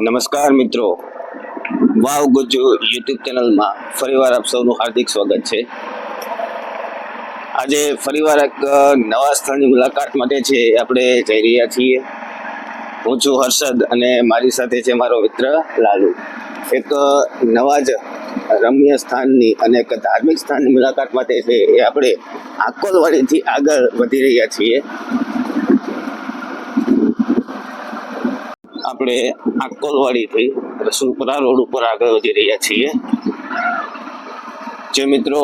નમસ્કાર મિત્રો, વાવ ગુજ્જુ યુટ્યુબ ચેનલમાં ફરીવાર આપ સૌનું હાર્દિક સ્વાગત છે. આજે ફરીવાર એક નવા સ્થળની મુલાકાત માટે છે આપણે જઈ રહ્યા છીએ. હું છું હર્ષદ અને મારી સાથે છે મારો મિત્ર લાલુ. એક નવા જ રમ્ય સ્થાનની અને એક ધાર્મિક સ્થાનની મુલાકાત માટે છે એ આપણે આકોલવાડીથી આગળ વધી રહ્યા છીએ. આપણે આકોલવાડીથી રસુલપુરા રોડ ઉપર આગળ વધી રહ્યા છીએ. જે મિત્રો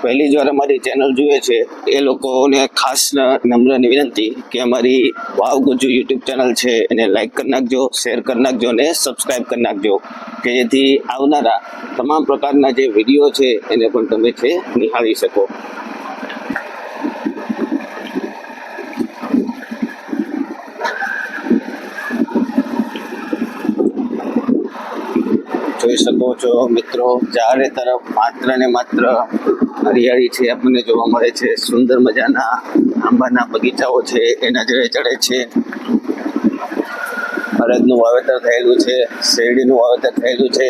પહેલી જ વાર અમારી ચેનલ જુએ છે એ લોકોને ખાસ નમ્ર વિનંતી કે અમારી વાવ ગુજ્જુ યુટ્યુબ ચેનલ છે એને લાઈક કરી નાખજો, શેર કરી નાખજો અને સબસ્ક્રાઈબ કરી નાખજો કે જેથી આવનારા તમામ પ્રકારના જે વિડીયો છે એને પણ તમે છે નિહાળી શકો. જોઈ શકો છો મિત્રો, ચારે તરફ માત્ર ને માત્ર હરિયાળી છે આપણને જોવા મળે છે. સુંદર મજાના આંબાના બગીચાઓ છે એ નજરે ચડે છે. અડદનું વાવેતર થયેલું છે, શેરડીનું વાવેતર થયેલું છે,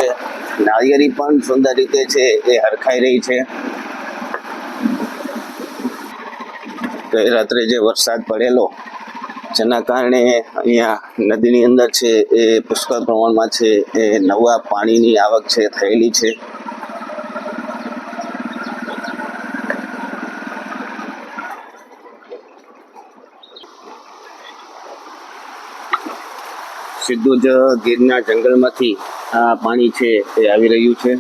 નાળિયેરી પણ સુંદર રીતે છે એ હરખાઈ રહી છે. ગઈ રાત્રે જે વરસાદ પડેલો જેના કારણે અહીંયા નદીની અંદર છે એ પુષ્કળ પ્રમાણમાં છે એ નવા પાણીની આવક છે થયેલી છે. સીધું જ ગીરના જંગલમાંથી આ પાણી છે એ આવી રહ્યું છે.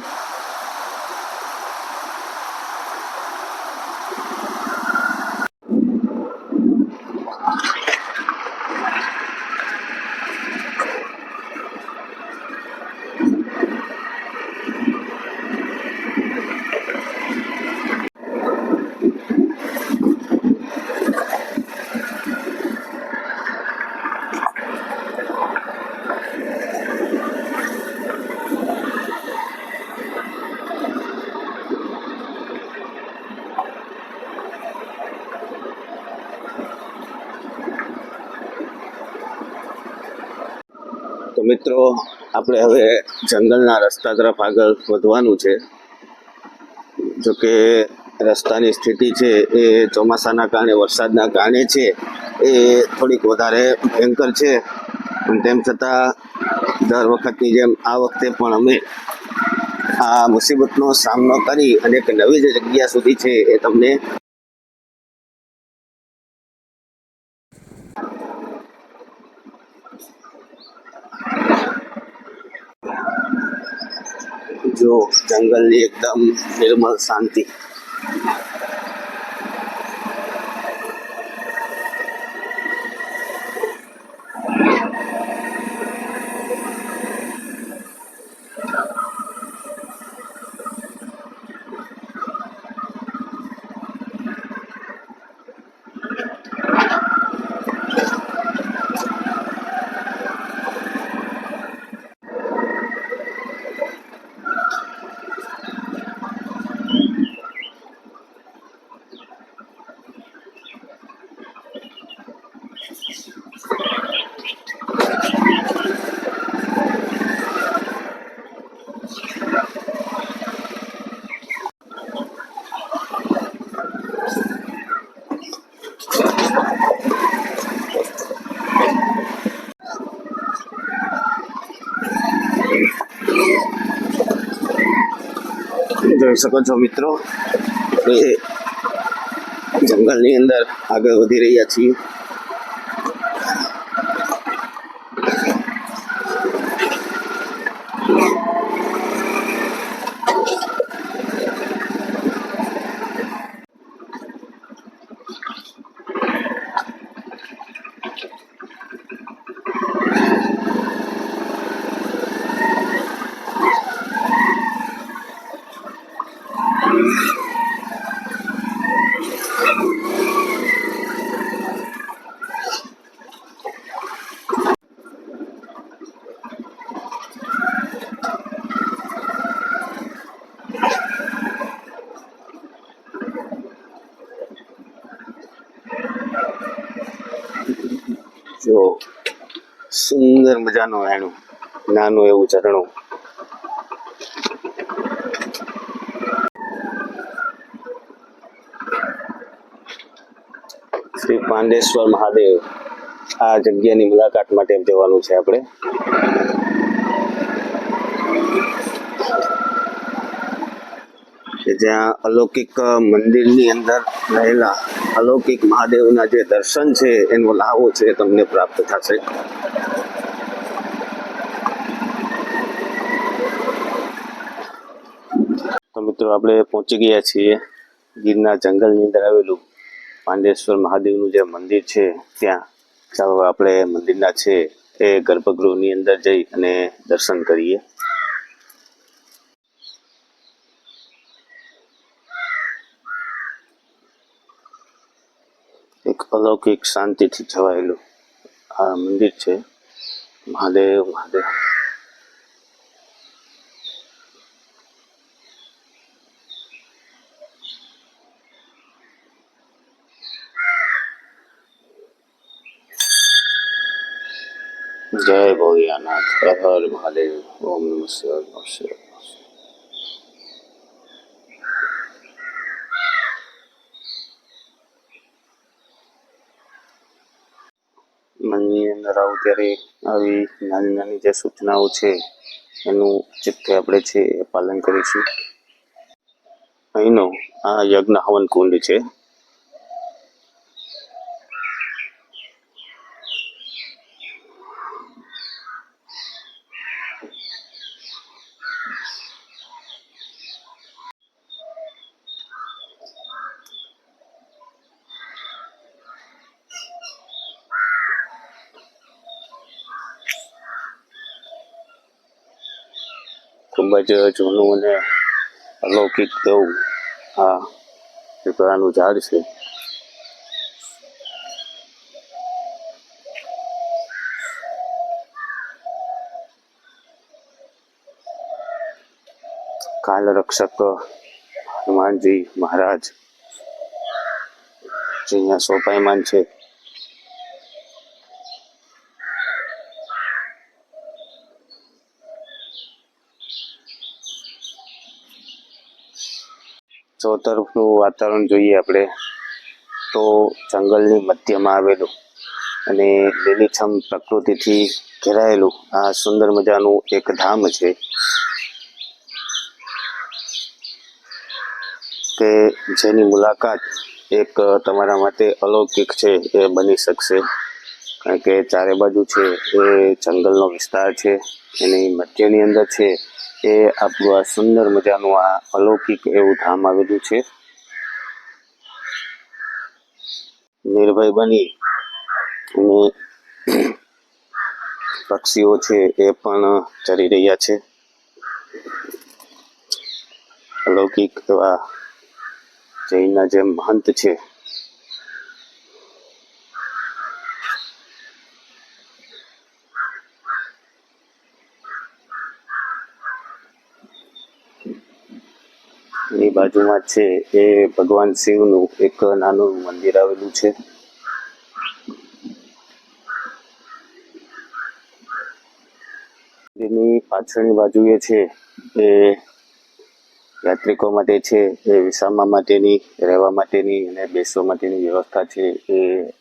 તો મિત્રો આપણે હવે જંગલના રસ્તા તરફ આગળ વધવાનું છે. જોકે રસ્તાની સ્થિતિ છે એ ચોમાસાના કારણે, વરસાદના કારણે છે એ થોડીક વધારે ભયંકર છે. તેમ છતાં દર વખતની જેમ આ વખતે પણ અમે આ મુસીબતનો સામનો કરી અને એક નવી જગ્યા સુધી છે એ તમને જો જંગલની એકદમ નિર્મળ શાંતિ. જોઈ શકો છો મિત્રો, એ જંગલની અંદર આગળ વધી રહ્યા છીએ. જો સુંદર મજાનું એનું નાનું એવું ઝરણું. શ્રી પાંડેશ્વર મહાદેવ, આ જગ્યાની મુલાકાત માટે જવાનું છે આપણે. કે જ્યાં અલૌકિક મંદિરની અંદર રહેલા અલૌકિક મહાદેવના જે દર્શન છે એનો લાવો છે તમને પ્રાપ્ત થશે. તો મિત્રો આપણે પહોંચી ગયા છીએ ગીરના જંગલની અંદર આવેલું પાંડેશ્વર મહાદેવનું જે મંદિર છે ત્યાં. ચાલો આપણે મંદિરના છે એ ગર્ભગૃહની અંદર જઈ અને દર્શન કરીએ. એક અલૌકિક શાંતિથી છવાયેલું આ મંદિર છે. મહાદેવ મહાદેવ. જય ભોળિયાનાથ, હર હર મહાદેવ, ઓમ નમઃ શિવાય, નમઃ શિવાય. મંદિરની અંદર આવું ત્યારે આવી નાની નાની જે સૂચનાઓ છે એનું ચિત્તે આપણે છે એ પાલન કરીશું. અહીંનો આ યજ્ઞ હવન કુંડ છે. ખૂબ જ જૂનું અને અલૌકિક એવું આ પીપળાનું ઝાડ છે. કાલ રક્ષક હનુમાનજી મહારાજ જે અહીંયા શોભાયમાન છે. ચો તરફનું વાતાવરણ જોઈએ આપણે તો જંગલની મધ્યમાં આવેલું અને લીલીછમ પ્રકૃતિથી ઘેરાયેલું આ સુંદર મજાનું એક ધામ છે કે જેની મુલાકાત એક તમારા માટે અલૌકિક છે એ બની શકશે. કારણ કે ચારે બાજુ છે એ જંગલનો વિસ્તાર છે, એની મધ્યની અંદર છે એ આપણું આ સુંદર મજાનું આ અલૌકિક એવું ધામ આવેલું છે. નિર્ભય બની અને પક્ષીઓ છે એ પણ ચરી રહ્યા છે. અલૌકિક એવા જૈનના જે મહંત છે એની બાજુમાં છે એ ભગવાન શિવનું એક નાનું મંદિર આવેલું છે. એની પાછળની બાજુએ છે એ યાત્રિકો માટે છે એ વિસામા માટેની, રહેવા માટેની અને બેસવા માટેની વ્યવસ્થા છે એ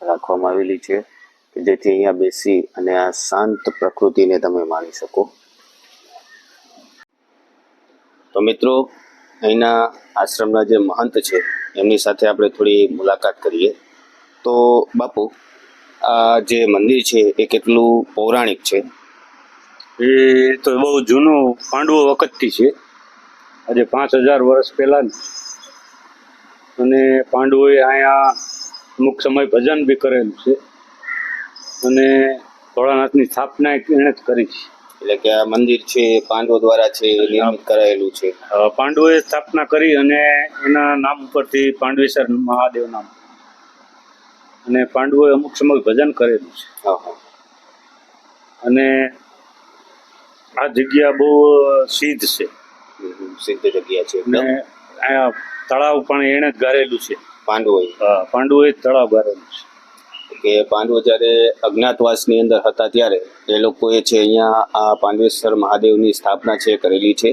રાખવામાં આવેલી છે કે જેથી અહીંયા બેસી અને આ શાંત પ્રકૃતિને તમે માણી શકો. તો મિત્રો, અહીંના આશ્રમના જે મહંત છે એમની સાથે આપણે થોડી મુલાકાત કરીએ. તો બાપુ, આ જે મંદિર છે એ કેટલું પૌરાણિક છે? એ તો બહુ જૂનું પાંડવો વખતથી છે. આજે 5000 વર્ષ પહેલાં. અને પાંડવોએ અહીંયા અમુક સમય ભજન બી કરેલું છે અને ભોળાનાથની સ્થાપના એણે જ કરી છે. એટલે કે આ મંદિર છે પાંડવો દ્વારા છે નિર્મિત કરાયેલું છે. પાંડવોએ સ્થાપના કરી અને એના નામ ઉપરથી પાંડવેશ્વર મહાદેવ નામ. અને પાંડવોએ અમુક સમય ભજન કરેલું છે. અને આ જગ્યા બહુ સિદ્ધ છે, સિદ્ધ જગ્યા છે. અને અહીંયા તળાવ પણ એણે જ ગારેલું છે. પાંડવોએ? પાંડવોએ જ તળાવ ગારેલું છે. કે પાંડવો જ્યારે અજ્ઞાતવાસની અંદર હતા ત્યારે એ લોકોએ છે અહીંયા આ પાંડવેશ્વર મહાદેવની સ્થાપના છે કરેલી છે.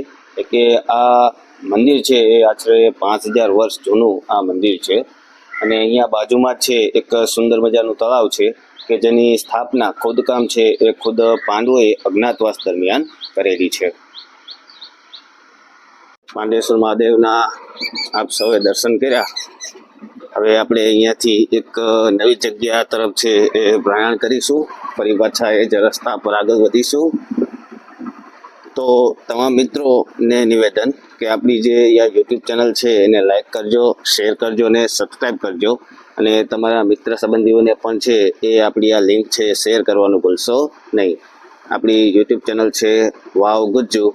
કે આ મંદિર છે એ આશરે 5000 વર્ષ જૂનું આ મંદિર છે. અને અહીંયા બાજુમાં જ છે એક સુંદર મજાનું તળાવ છે કે જેની સ્થાપના ખોદકામ છે એ ખુદ પાંડવોએ અજ્ઞાતવાસ દરમિયાન કરેલી છે. પાંડવેશ્વર મહાદેવના આપ સૌએ દર્શન કર્યા. હવે આપણે અહીંયાથી એક નવી જગ્યા તરફ છે એ પ્રયાણ કરીશું. ફરી પાછા એ જ રસ્તા પર આગળ વધીશું. તો તમામ મિત્રોને નિવેદન કે આપણી જે યુટ્યુબ ચેનલ છે એને લાઈક કરજો, શેર કરજો અને સબસ્ક્રાઈબ કરજો. અને તમારા મિત્ર સંબંધીઓને પણ છે એ આપણી આ લિંક છે શેર કરવાનું ભૂલશો નહીં. આપણી યુટ્યુબ ચેનલ છે વાવ ગુજ્જુ.